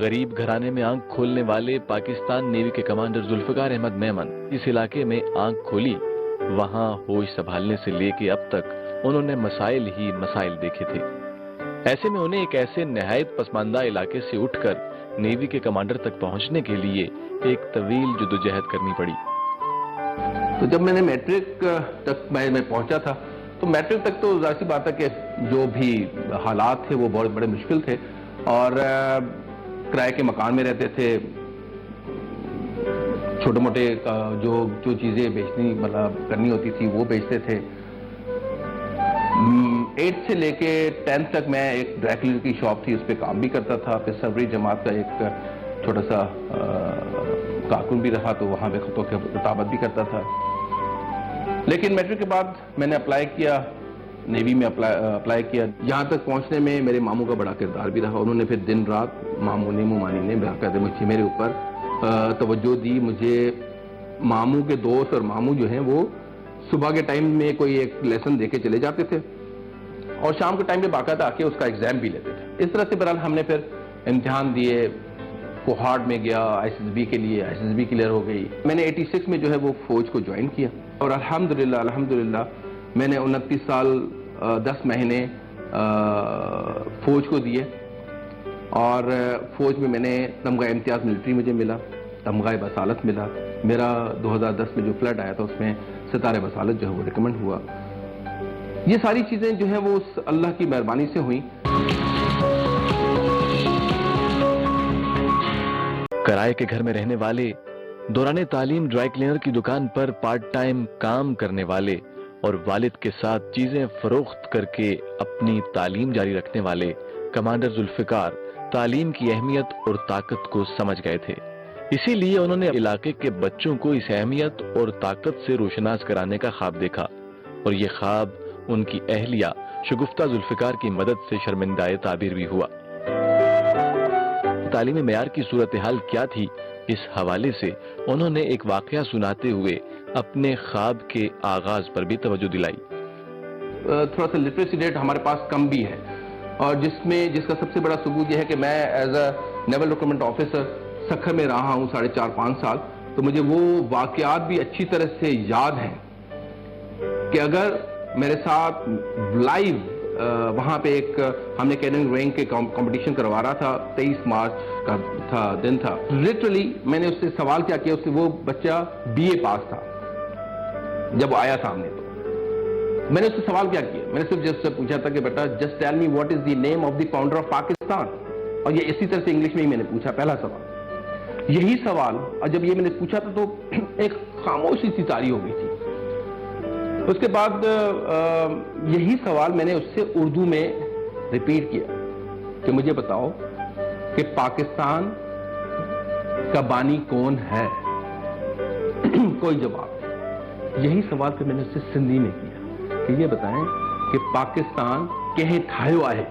غریب گھرانے میں آنکھ کھولنے والے پاکستان نیوی کے کمانڈر ذوالفقار احمد میمن اس علاقے میں آنکھ کھولی، وہاں ہوش سنبھالنے سے لے کے اب تک انہوں نے مسائل ہی مسائل دیکھے تھے۔ ایسے میں انہیں ایک ایسے نہایت پسماندہ علاقے سے اٹھ کر نیوی کے کمانڈر تک پہنچنے کے لیے ایک طویل جدوجہد کرنی پڑی۔ تو جب میں نے میٹرک تک میں پہنچا تھا، تو میٹرک تک تو ظاہر سی بات ہے کہ جو بھی حالات تھے وہ بہت بڑے مشکل تھے، اور کرائے کے مکان میں رہتے تھے، چھوٹے موٹے جو چیزیں بیچنی کرنی ہوتی تھی وہ بیچتے تھے۔ 8 سے لے کے 10 تک میں ایک ڈرائی کلینر کی شاپ تھی، اس پہ کام بھی کرتا تھا، پھر سروری جماعت کا ایک چھوٹا سا کارکن بھی رہا، تو وہاں پہ خطوں کی کتابت بھی کرتا تھا۔ لیکن میٹرک کے بعد میں نے اپلائی کیا، نیوی میں اپلائی کیا۔ یہاں تک پہنچنے میں میرے ماموں کا بڑا کردار بھی رہا، انہوں نے پھر دن رات ماموں نے ممانی نے مجھے میرے اوپر توجہ دی۔ مجھے ماموں کے دوست اور ماموں جو ہیں وہ صبح کے ٹائم میں کوئی ایک لیسن دے کے چلے جاتے تھے، اور شام کے ٹائم میں باقاعدہ آ کے اس کا ایگزام بھی لیتے تھے۔ اس طرح سے بہرحال ہم نے پھر امتحان دیے، کوہارٹ میں گیا، آئی ایس بی کے لیے، آئی ایس بی کلیئر ہو گئی۔ میں نے 86 میں جو ہے وہ فوج کو جوائن کیا، اور الحمدللہ میں نے 29 سال 10 مہینے فوج کو دیے، اور فوج میں نے تمغہ امتیاز ملٹری مجھے ملا، تمغہ بصالت ملا۔ میرا 2010 میں جو فلڈ آیا تھا اس میں ستارہ بصالت جو ہے وہ ریکمنڈ ہوا۔ یہ ساری چیزیں جو ہیں وہ اللہ کی مہربانی سے ہوئیں۔ کرائے کے گھر میں رہنے والے، دوران تعلیم ڈرائی کلینر کی دکان پر پارٹ ٹائم کام کرنے والے، اور والد کے ساتھ چیزیں فروخت کر کے اپنی تعلیم جاری رکھنے والے کمانڈر ذوالفقار تعلیم کی اہمیت اور طاقت کو سمجھ گئے تھے۔ اسی لیے انہوں نے علاقے کے بچوں کو اس اہمیت اور طاقت سے روشناس کرانے کا خواب دیکھا، اور یہ خواب ان کی اہلیہ شگفتہ ذوالفقار کی مدد سے شرمندہ تعبیر بھی ہوا۔ تعلیمی معیار کی صورتحال کیا تھی، اس حوالے سے انہوں نے ایک واقعہ سناتے ہوئے اپنے خواب کے آغاز پر بھی توجہ دلائی۔ تھوڑا سا لٹریسی ریٹ ہمارے پاس کم بھی ہے، اور جس کا سب سے بڑا ثبوت یہ ہے کہ میں as a naval recruitment officer Sukkur میں رہا ہوں 4.5 سال، تو مجھے وہ واقعات بھی اچھی طرح سے یاد ہیں کہ اگر میرے ساتھ لائیو وہاں پہ ایک ہم نے کیننگ رینک کے کمپٹیشن کروا رہا تھا، 23 مارچ کا دن تھا۔ لٹرلی میں نے اس سے سوال کیا کیا، اس سے وہ بچہ BA پاس تھا جب آیا سامنے، تو میں نے اس سے سوال کیا میں نے صرف جس سے پوچھا تھا کہ بیٹا just tell me what is the name of the founder of Pakistan, اور یہ اسی طرح سے انگلش میں ہی میں نے پوچھا پہلا سوال، یہی سوال، اور جب یہ میں نے پوچھا تھا تو ایک خاموشی سی طاری ہو گئی تھی۔ اس کے بعد یہی سوال میں نے اس سے اردو میں ریپیٹ کیا کہ مجھے بتاؤ کہ پاکستان کا بانی کون ہے؟ کوئی جواب۔ یہی سوال پھر میں نے اس سے سندھی میں کیا کہ یہ بتائیں کہ پاکستان کہیں ٹھائیو آئے۔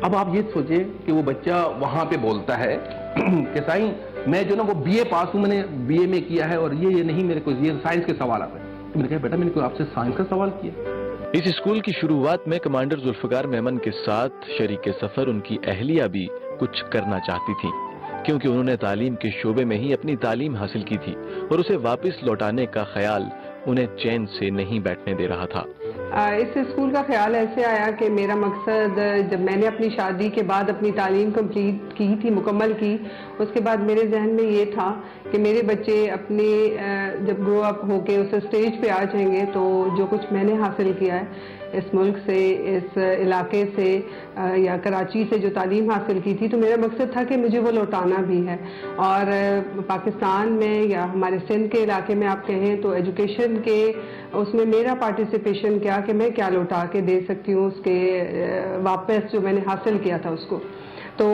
اب آپ یہ سوچیں کہ وہ بچہ وہاں پہ بولتا ہے کہ سائیں میں جو نا وہ BA پاس ہوں، میں نے BA میں کیا ہے، اور یہ نہیں میرے کو یہ سائنس کے سوال آتے ہیں۔ تو میں نے کہا بیٹا میں نے کوئی آپ سے سائنس کا سوال کیا؟ اس اسکول کی شروعات میں کمانڈر ذوالفقار میمن کے ساتھ شریک سفر ان کی اہلیہ بھی کچھ کرنا چاہتی تھی، کیونکہ انہوں نے تعلیم کے شعبے میں ہی اپنی تعلیم حاصل کی تھی، اور اسے واپس لوٹانے کا خیال انہیں چین سے نہیں بیٹھنے دے رہا تھا۔ اس اسکول کا خیال ایسے آیا کہ میرا مقصد، جب میں نے اپنی شادی کے بعد اپنی تعلیم کمپلیٹ کی تھی، مکمل کی، اس کے بعد میرے ذہن میں یہ تھا کہ میرے بچے اپنے جب گرو اپ ہو کے اس اسٹیج پہ آ جائیں گے تو جو کچھ میں نے حاصل کیا ہے اس ملک سے، اس علاقے سے یا کراچی سے جو تعلیم حاصل کی تھی، تو میرا مقصد تھا کہ مجھے وہ لوٹانا بھی ہے۔ اور پاکستان میں یا ہمارے سندھ کے علاقے میں آپ کہیں تو ایجوکیشن کے اس میں میرا پارٹیسپیشن کیا کہ میں کیا لوٹا کے دے سکتی ہوں اس کے واپس جو میں نے حاصل کیا تھا اس کو۔ تو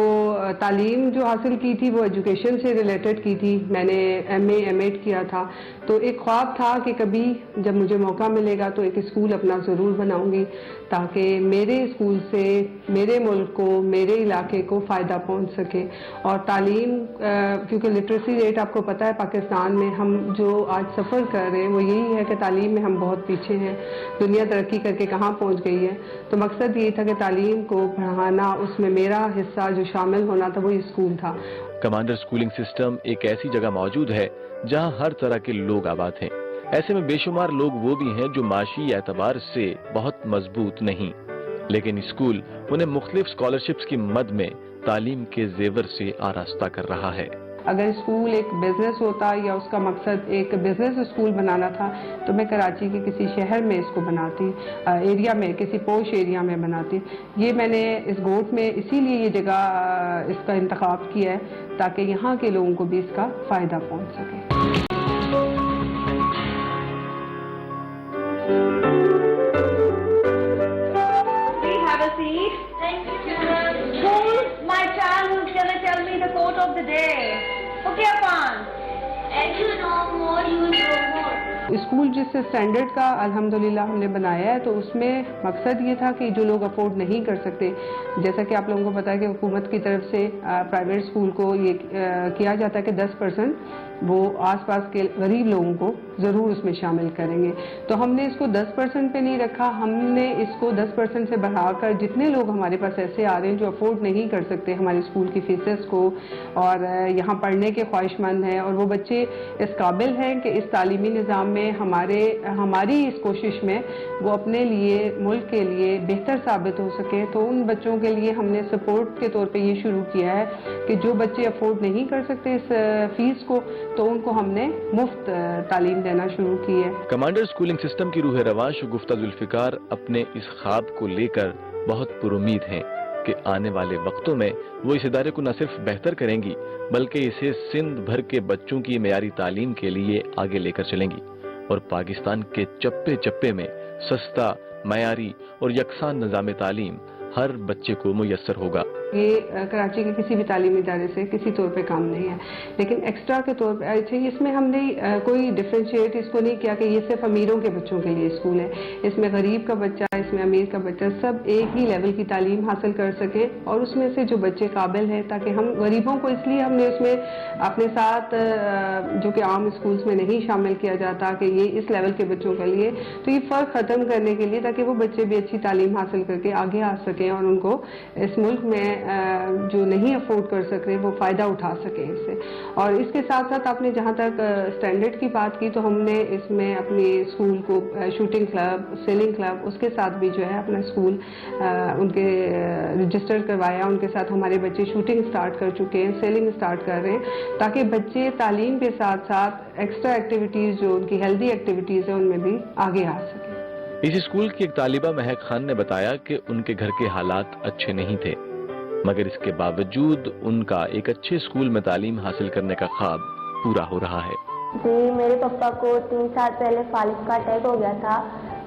تعلیم جو حاصل کی تھی وہ ایجوکیشن سے ریلیٹڈ کی تھی، میں نے MA M.Ed کیا تھا، تو ایک خواب تھا کہ کبھی جب مجھے موقع ملے گا تو ایک اسکول اپنا ضرور بناؤں گی تاکہ میرے اسکول سے میرے ملک کو، میرے علاقے کو فائدہ پہنچ سکے۔ اور تعلیم کیونکہ لٹریسی ریٹ آپ کو پتہ ہے پاکستان میں ہم جو آج سفر کر رہے ہیں وہ یہی ہے کہ تعلیم میں ہم بہت پیچھے ہیں، دنیا ترقی کر کے کہاں پہنچ گئی ہے، تو مقصد یہ تھا کہ تعلیم کو بڑھانا، اس میں میرا حصہ جو شامل ہونا تھا وہ یہ اسکول تھا. کمانڈر اسکولنگ سسٹم ایک ایسی جگہ موجود ہے جہاں ہر طرح کے لوگ آباد ہیں. ایسے میں بے شمار لوگ وہ بھی ہیں جو معاشی اعتبار سے بہت مضبوط نہیں، لیکن اسکول انہیں مختلف اسکالرشپس کی مد میں تعلیم کے زیور سے آراستہ کر رہا ہے. اگر اسکول ایک بزنس ہوتا یا اس کا مقصد ایک بزنس اسکول بنانا تھا تو میں کراچی کے کسی شہر میں اس کو بناتی، ایریا میں، کسی پوش ایریا میں بناتی. یہ میں نے اس گوٹ میں اسی لیے یہ جگہ اس کا انتخاب کیا ہے تاکہ یہاں کے لوگوں کو بھی اس کا فائدہ پہنچ سکے. اسکول جس اسٹینڈرڈ کا الحمدللہ ہم نے بنایا ہے تو اس میں مقصد یہ تھا کہ جو لوگ افورڈ نہیں کر سکتے، جیسا کہ آپ لوگوں کو پتا ہے کہ حکومت کی طرف سے پرائیویٹ اسکول کو یہ کیا جاتا ہے کہ 10% وہ آس پاس کے غریب لوگوں کو ضرور اس میں شامل کریں گے. تو ہم نے اس کو 10% پہ نہیں رکھا، ہم نے اس کو 10% سے بڑھا کر جتنے لوگ ہمارے پاس ایسے آ رہے ہیں جو افورڈ نہیں کر سکتے ہمارے اسکول کی فیسز کو اور یہاں پڑھنے کے خواہش مند ہیں اور وہ بچے اس قابل ہیں کہ اس تعلیمی نظام میں ہماری اس کوشش میں وہ اپنے لیے، ملک کے لیے بہتر ثابت ہو سکے، تو ان بچوں کے لیے ہم نے سپورٹ کے طور پہ یہ شروع کیا ہے کہ جو بچے افورڈ نہیں کر سکتے اس فیس کو تو ان کو ہم نے مفت تعلیم دینا شروع کی ہے. کمانڈر اسکولنگ سسٹم کی روح رواں شگفتہ ذوالفقار اپنے اس خواب کو لے کر بہت پر امید ہیں کہ آنے والے وقتوں میں وہ اس ادارے کو نہ صرف بہتر کریں گی بلکہ اسے سندھ بھر کے بچوں کی معیاری تعلیم کے لیے آگے لے کر چلیں گی اور پاکستان کے چپے چپے میں سستا، معیاری اور یکساں نظام تعلیم ہر بچے کو میسر ہوگا. یہ کراچی کے کسی بھی تعلیمی ادارے سے کسی طور پہ کام نہیں ہے، لیکن ایکسٹرا کے طور پہ اس میں ہم نے کوئی ڈفرینشیٹ اس کو نہیں کیا کہ یہ صرف امیروں کے بچوں کے لیے اسکول ہے. اس میں غریب کا بچہ، اس میں امیر کا بچہ، سب ایک ہی لیول کی تعلیم حاصل کر سکیں اور اس میں سے جو بچے قابل ہیں تاکہ ہم غریبوں کو اس لیے ہم نے اس میں اپنے ساتھ جو کہ عام اسکولس میں نہیں شامل کیا جاتا کہ یہ اس لیول کے بچوں کے لیے، تو یہ فرق ختم کرنے کے لیے تاکہ وہ بچے بھی اچھی تعلیم حاصل کر کے آگے آ سکیں اور ان کو اس ملک میں جو نہیں افورڈ کر سکتے وہ فائدہ اٹھا سکیں اس سے. اور اس کے ساتھ ساتھ آپ نے جہاں تک اسٹینڈرڈ کی بات کی تو ہم نے اس میں اپنی اسکول کو شوٹنگ کلب، سیلنگ کلب، اس کے ساتھ بھی جو ہے اپنا اسکول ان کے رجسٹر کروایا. ان کے ساتھ ہمارے بچے شوٹنگ سٹارٹ کر چکے ہیں، سیلنگ سٹارٹ کر رہے ہیں تاکہ بچے تعلیم کے ساتھ ساتھ ایکسٹرا ایکٹیویٹیز جو ان کی ہیلدی ایکٹیویٹیز ہیں ان میں بھی آگے آ سکیں. اس اسکول کی ایک طالبہ مہک خان نے بتایا کہ ان کے گھر کے حالات اچھے نہیں تھے مگر اس کے باوجود ان کا ایک اچھے اسکول میں تعلیم حاصل کرنے کا خواب پورا ہو رہا ہے. جی میرے پپا کو 3 سال پہلے فالج کا اٹیک ہو گیا تھا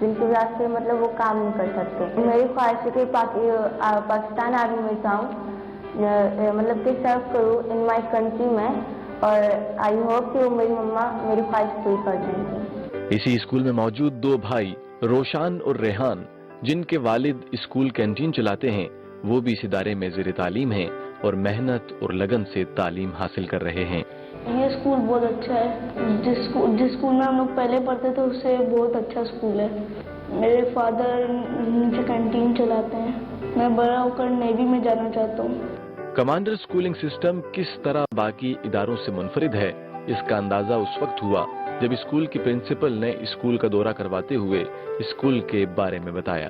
جن کی وجہ سے مطلب وہ کام نہیں کر سکتے. میری خواہش ہے کہ پاکستان آرمی میں جاؤں، مطلب کہ سرو کروں ان مائی کنٹری میں، اور آئی ہوپ کہ وہ میری مما میری خواہش پوری کر دیں گی. اسی اسکول میں موجود 2 بھائی روشان اور ریحان جن کے والد اسکول کینٹین چلاتے ہیں وہ بھی اس ادارے میں زیر تعلیم ہیں اور محنت اور لگن سے تعلیم حاصل کر رہے ہیں. یہ اسکول بہت اچھا ہے، جس اسکول میں ہم لوگ پہلے پڑھتے تھے اس سے بہت اچھا اسکول ہے. میرے فادر نیچے کینٹین چلاتے ہیں. میں بڑا ہو کر نیوی میں جانا چاہتا ہوں. کمانڈر اسکولنگ سسٹم کس طرح باقی اداروں سے منفرد ہے اس کا اندازہ اس وقت ہوا جب اسکول کی پرنسپل نے اسکول کا دورہ کرواتے ہوئے اسکول کے بارے میں بتایا.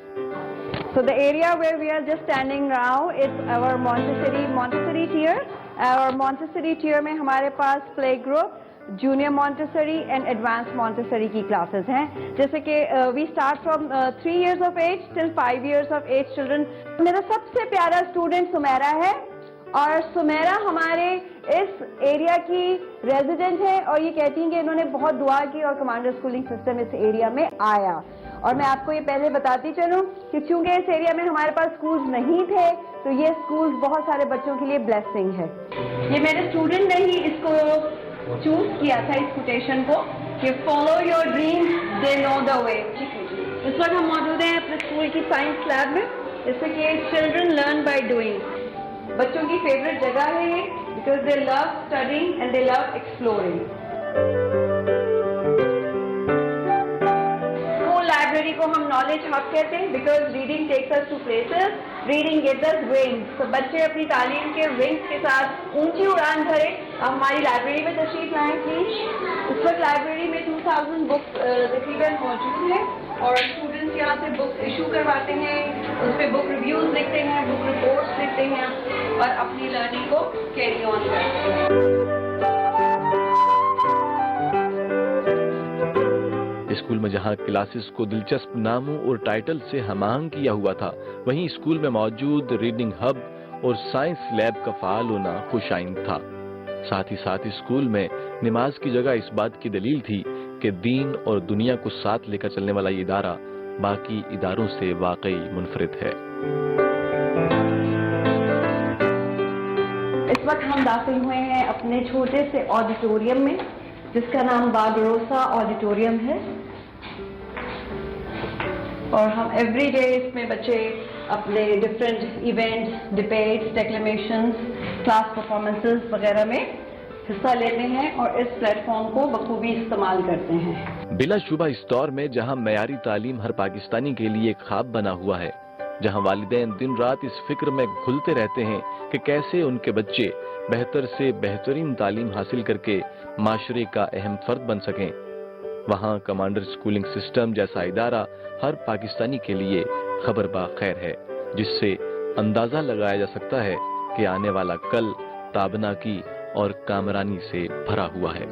So the area where we are just standing now is our Montessori tier. Our Montessori tier میں ہمارے پاس play group, junior Montessori and advanced Montessori کی classes ہیں. جیسے کہ we start from 3 years of age till 5 years of age children. میرا سب سے پیارا student Samira ہے اور سمیرا ہمارے اس ایریا کی ریزیڈنٹ ہے اور یہ کہتی ہیں کہ انہوں نے بہت دعا کی اور کمانڈر اسکولنگ سسٹم اس ایریا میں آیا. اور میں آپ کو یہ پہلے بتاتی چلوں کہ چونکہ اس ایریا میں ہمارے پاس اسکولز نہیں تھے تو یہ اسکولز بہت سارے بچوں کے لیے بلیسنگ ہے. یہ میرے اسٹوڈنٹ نے ہی اس کو چوز کیا تھا اس کوٹیشن کو کہ فالو یور ڈریمز دے نو دا وے. اس وقت ہم موجود ہیں اپنے اسکول کی سائنس لیب میں جیسے کہ چلڈرن لرن بائی ڈوئنگ. بچوں کی فیوریٹ جگہ ہے یہ because they love studying and they love exploring. Library کو ہم نالج نالج ہب کہتے ہیں because reading takes us to places, reading gets us wings. تو بچے اپنی تعلیم کے ونگس کے ساتھ اونچی اڑان بھریں. آپ ہماری لائبریری میں تشریف لائیں پلیز. اس وقت لائبریری میں 2000 بکس تقریباً موجود ہیں اور اسٹوڈنٹس یہاں سے بکس ایشو کرواتے ہیں, اس پہ بک ریویوز لکھتے ہیں, بک رپورٹس لکھتے ہیں اور اپنی لرننگ کو کیری آن کرتے ہیں. اسکول میں جہاں کلاسز کو دلچسپ ناموں اور ٹائٹل سے ہم آہنگ کیا ہوا تھا, وہیں اسکول میں موجود ریڈنگ ہب اور سائنس لیب کا فعال ہونا خوش آئند تھا. ساتھ ہی ساتھ اسکول میں نماز کی جگہ اس بات کی دلیل تھی کہ دین اور دنیا کو ساتھ لے کر چلنے والا یہ ادارہ باقی اداروں سے واقعی منفرد ہے. اس وقت ہم داخل ہوئے ہیں اپنے چھوٹے سے آڈیٹوریم میں جس کا نام باربروسا آڈیٹوریم ہے, اور ہم ایوری ڈے اس میں بچے اپنے different events, debates, declamations, class performances وغیرہ میں حصہ لیتے ہیں اور اس پلیٹ فارم کو بخوبی استعمال کرتے ہیں. بلا شبہ اس دور میں جہاں معیاری تعلیم ہر پاکستانی کے لیے ایک خواب بنا ہوا ہے, جہاں والدین دن رات اس فکر میں گھلتے رہتے ہیں کہ کیسے ان کے بچے بہتر سے بہترین تعلیم حاصل کر کے معاشرے کا اہم فرد بن سکیں, وہاں کمانڈر اسکولنگ سسٹم جیسا ادارہ ہر پاکستانی کے لیے خبر بخیر ہے, جس سے اندازہ لگایا جا سکتا ہے کہ آنے والا کل تابناکی اور کامرانی سے بھرا ہوا ہے.